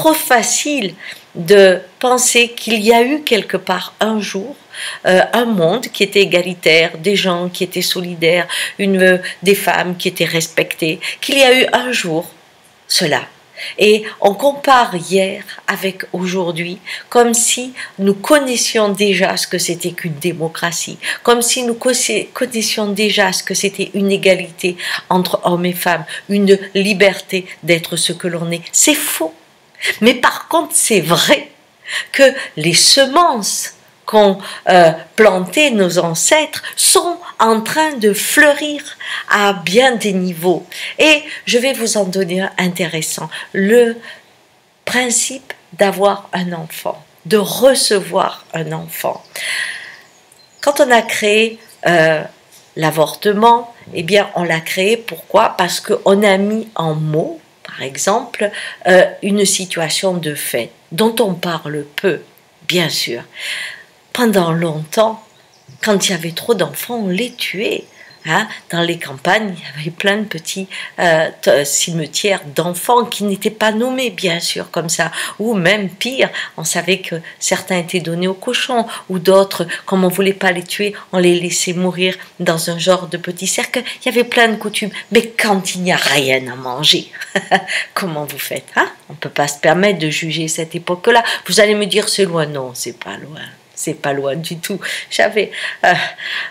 trop facile de penser qu'il y a eu quelque part un jour un monde qui était égalitaire, des gens qui étaient solidaires, des femmes qui étaient respectées, qu'il y a eu un jour cela. Et on compare hier avec aujourd'hui comme si nous connaissions déjà ce que c'était qu'une démocratie, comme si nous connaissions déjà ce que c'était une égalité entre hommes et femmes, une liberté d'être ce que l'on est. C'est faux. Mais par contre, c'est vrai que les semences qu'ont planté nos ancêtres sont en train de fleurir à bien des niveaux. Et je vais vous en donner un intéressant. Le principe d'avoir un enfant, de recevoir un enfant. Quand on a créé l'avortement, eh bien on l'a créé, pourquoi? Parce qu'on a mis en mots, par exemple, une situation de fait dont on parle peu, bien sûr. Pendant longtemps, quand il y avait trop d'enfants, on les tuait. Hein? Dans les campagnes, il y avait plein de petits cimetières d'enfants qui n'étaient pas nommés, bien sûr, comme ça. Ou même pire, on savait que certains étaient donnés aux cochons, ou d'autres, comme on ne voulait pas les tuer, on les laissait mourir dans un genre de petit cercle. Il y avait plein de coutumes. Mais quand il n'y a rien à manger, comment vous faites? Hein? On ne peut pas se permettre de juger cette époque-là. Vous allez me dire, c'est loin. Non, c'est pas loin. C'est pas loin du tout. J'avais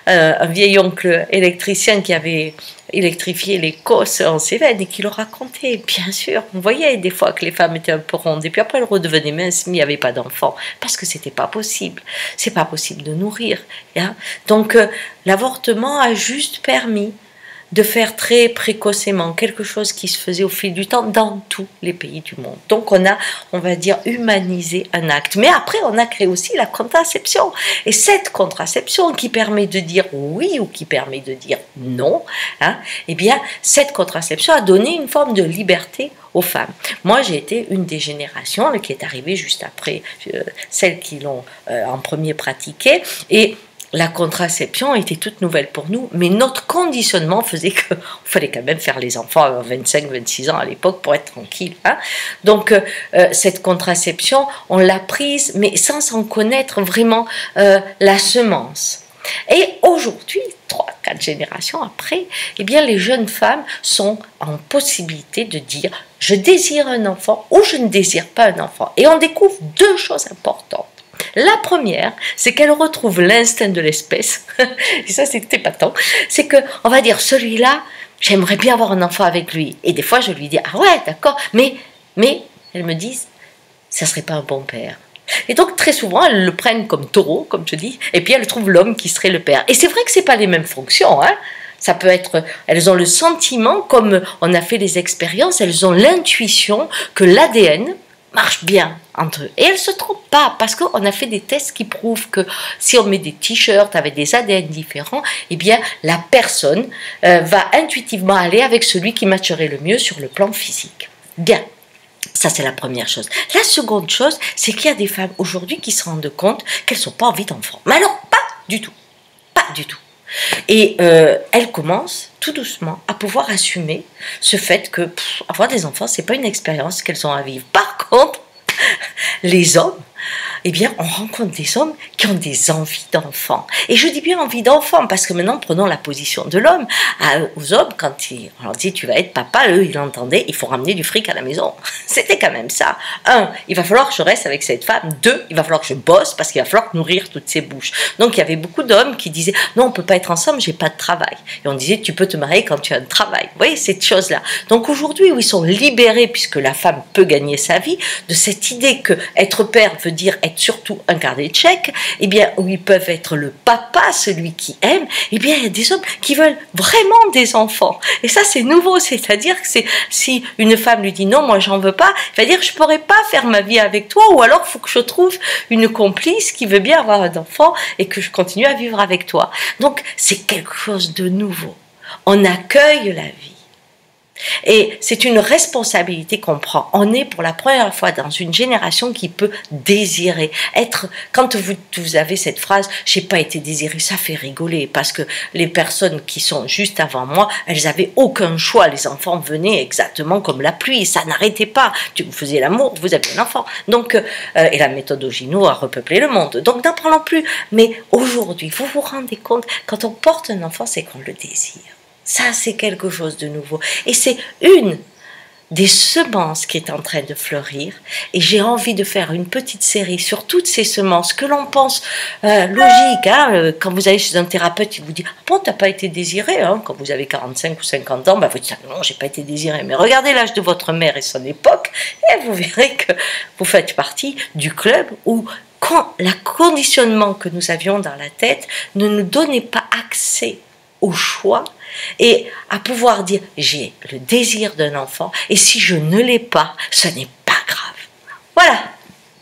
un vieil oncle électricien qui avait électrifié les Causses en Cévennes et qui le racontait. Bien sûr, on voyait des fois que les femmes étaient un peu rondes et puis après elles redevenaient minces, mais il n'y avait pas d'enfants parce que c'était pas possible. C'est pas possible de nourrir. Hein. Donc l'avortement a juste permis de faire très précocement quelque chose qui se faisait au fil du temps dans tous les pays du monde. Donc on a, on va dire, humanisé un acte. Mais après, on a créé aussi la contraception. Et cette contraception qui permet de dire oui ou qui permet de dire non, hein, eh bien, cette contraception a donné une forme de liberté aux femmes. Moi, j'ai été une des générations qui est arrivée juste après celles qui l'ont en premier pratiquée. Et la contraception était toute nouvelle pour nous, mais notre conditionnement faisait qu'il fallait quand même faire les enfants à 25-26 ans à l'époque pour être tranquille. Hein. Donc, cette contraception, on l'a prise, mais sans en connaître vraiment la semence. Et aujourd'hui, 3-4 générations après, eh bien, les jeunes femmes sont en possibilité de dire « je désire un enfant » ou « je ne désire pas un enfant ». Et on découvre deux choses importantes. La première, c'est qu'elle retrouve l'instinct de l'espèce, et ça c'était épatant, c'est que, on va dire, celui-là, j'aimerais bien avoir un enfant avec lui. Et des fois, je lui dis, ah ouais, d'accord, mais, elles me disent, ça serait pas un bon père. Et donc, très souvent, elles le prennent comme taureau, comme je dis, et puis elles trouvent l'homme qui serait le père. Et c'est vrai que c'est pas les mêmes fonctions, hein. Ça peut être, elles ont le sentiment, comme on a fait les expériences, elles ont l'intuition que l'ADN marche bien entre eux. Et elles ne se trompent pas, parce qu'on a fait des tests qui prouvent que si on met des t-shirts avec des ADN différents, eh bien, la personne va intuitivement aller avec celui qui matcherait le mieux sur le plan physique. Bien. Ça, c'est la première chose. La seconde chose, c'est qu'il y a des femmes aujourd'hui qui se rendent compte qu'elles n'ont pas envie d'enfants. Mais alors, pas du tout. Pas du tout. Et elles commencent tout doucement à pouvoir assumer ce fait que avoir des enfants, c'est pas une expérience qu'elles ont à vivre. Par contre, les hommes, eh bien, on rencontre des hommes qui ont des envies d'enfants. Et je dis bien envie d'enfants, parce que maintenant, prenons la position de l'homme. Aux hommes, quand on leur dit tu vas être papa, eux, ils l'entendaient, il faut ramener du fric à la maison. C'était quand même ça. 1, il va falloir que je reste avec cette femme. 2, il va falloir que je bosse, parce qu'il va falloir nourrir toutes ces bouches. Donc, il y avait beaucoup d'hommes qui disaient non, on peut pas être ensemble, j'ai pas de travail. Et on disait tu peux te marier quand tu as un travail. Vous voyez, cette chose-là. Donc, aujourd'hui, où ils sont libérés, puisque la femme peut gagner sa vie, de cette idée que être père veut dire être surtout un carnet de chèques, eh bien, où ils peuvent être le papa, celui qui aime, eh bien, il y a des hommes qui veulent vraiment des enfants. Et ça, c'est nouveau, c'est-à-dire que si une femme lui dit non, moi, j'en veux pas, il va dire je pourrais pas faire ma vie avec toi, ou alors il faut que je trouve une complice qui veut bien avoir un enfant et que je continue à vivre avec toi. Donc, c'est quelque chose de nouveau. On accueille la vie. Et c'est une responsabilité qu'on prend. On est pour la première fois dans une génération qui peut désirer. Quand vous avez cette phrase, j'ai pas été désirée, ça fait rigoler parce que les personnes qui sont juste avant moi, elles avaient aucun choix. Les enfants venaient exactement comme la pluie, ça n'arrêtait pas. Vous faisiez l'amour, vous aviez un enfant. Donc, et la méthode Ogino a repeuplé le monde. Donc, n'en parlons plus. Mais aujourd'hui, vous vous rendez compte, quand on porte un enfant, c'est qu'on le désire. Ça, c'est quelque chose de nouveau. Et c'est une des semences qui est en train de fleurir. Et j'ai envie de faire une petite série sur toutes ces semences que l'on pense logiques. Quand vous allez chez un thérapeute, il vous dit « Ah bon, t'as pas été désiré hein? » Quand vous avez 45 ou 50 ans, vous dites « Non, j'ai pas été désiré. » Mais regardez l'âge de votre mère et son époque, et vous verrez que vous faites partie du club où le conditionnement que nous avions dans la tête ne nous donnait pas accès au choix et à pouvoir dire j'ai le désir d'un enfant et si je ne l'ai pas, ce n'est pas grave. Voilà,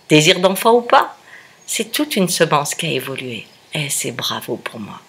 désir d'enfant ou pas, c'est toute une semence qui a évolué et c'est bravo pour moi.